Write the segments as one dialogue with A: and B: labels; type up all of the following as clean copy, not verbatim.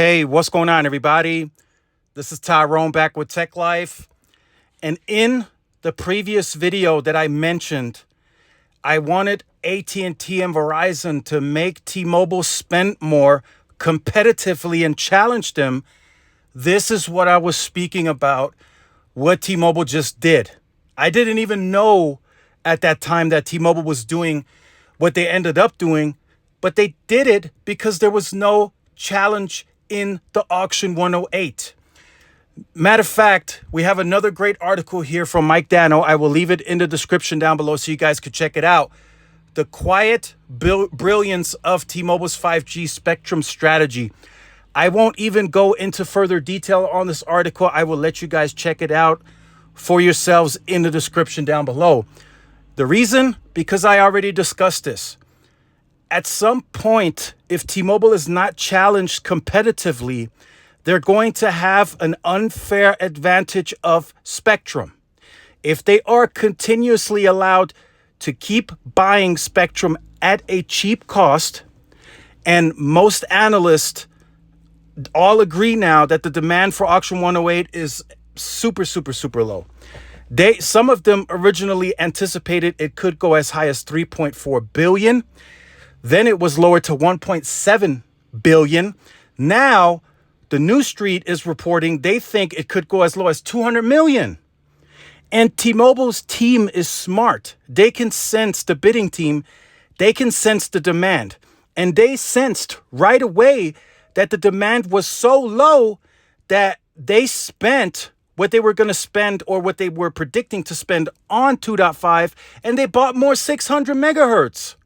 A: Hey, what's going on, everybody? This is Tyrone back with Tech Life. And in the previous video that I mentioned, I wanted AT&T and Verizon to make T-Mobile spend more competitively and challenge them. This is what I was speaking about, what T-Mobile just did. I didn't even know at that time that T-Mobile was doing what they ended up doing, but they did it because there was no challenge in the auction 108. Matter of fact, we have another great article here from Mike Dano. I will leave it in the description down below so you guys could check it out. The quiet brilliance of T-Mobile's 5G spectrum strategy. I won't even go into further detail on this article. I will let you guys check it out for yourselves in the description down below. The reason? Because I already discussed this. At some point, if T-Mobile is not challenged competitively, they're going to have an unfair advantage of spectrum. If they are continuously allowed to keep buying spectrum at a cheap cost, and most analysts all agree now that the demand for auction 108 is super low. Some of them originally anticipated it could go as high as 3.4 billion. Then it was lowered to 1.7 billion. Now, the New Street is reporting they think it could go as low as 200 million. And T-Mobile's team is smart. They can sense the bidding team. They can sense the demand. And they sensed right away that the demand was so low that they spent what they were going to spend or what they were predicting to spend on 2.5, and they bought more 600 megahertz.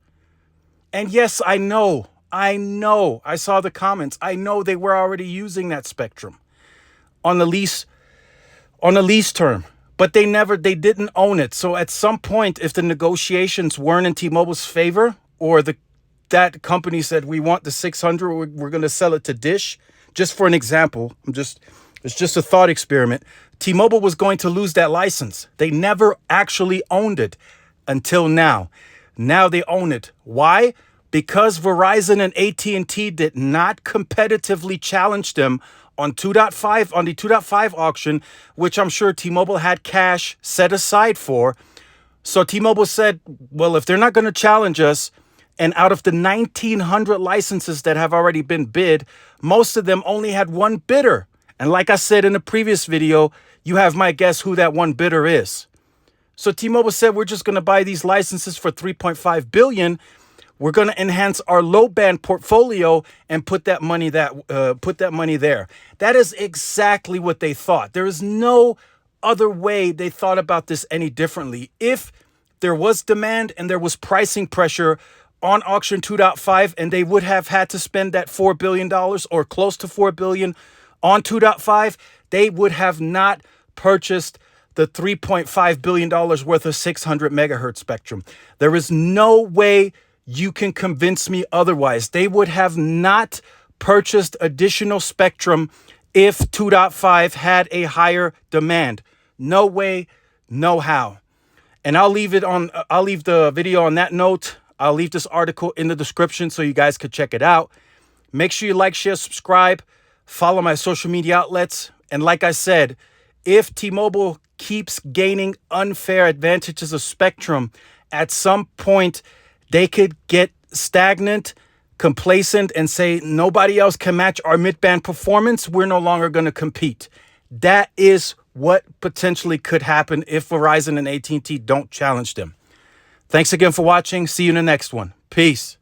A: And yes, I know, I saw the comments. I know they were already using that spectrum on the lease term, but they didn't own it. So at some point, if the negotiations weren't in T-Mobile's favor, or that company said, we want the 600, we're going to sell it to Dish, just for an example, it's just a thought experiment. T-Mobile was going to lose that license. They never actually owned it until now. Now they own it. Why? Because Verizon and AT&T did not competitively challenge them on 2.5, on the 2.5 auction, which I'm sure T-Mobile had cash set aside for. So T-Mobile said, well, if they're not going to challenge us, and out of the 1,900 licenses that have already been bid, most of them only had one bidder. And like I said in the previous video, you have my guess who that one bidder is. So T-Mobile said, we're just going to buy these licenses for 3.5 billion. We're going to enhance our low band portfolio and put that money there. That is exactly what they thought. There is no other way they thought about this any differently. If there was demand and there was pricing pressure on auction 2.5, and they would have had to spend that $4 billion or close to $4 billion on 2.5, they would have not purchased the $3.5 billion worth of 600 megahertz spectrum. There is no way you can convince me otherwise. They would have not purchased additional spectrum if 2.5 had a higher demand. No way, no how. And I'll leave the video on that note. I'll leave this article in the description so you guys could check it out. Make sure you like, share, subscribe, follow my social media outlets. And like I said, if T-Mobile keeps gaining unfair advantages of spectrum, at some point they could get stagnant, complacent, and say nobody else can match our mid-band performance. We're no longer going to compete. That is what potentially could happen if Verizon and AT&T don't challenge them. Thanks again for watching. See you in the next one. Peace.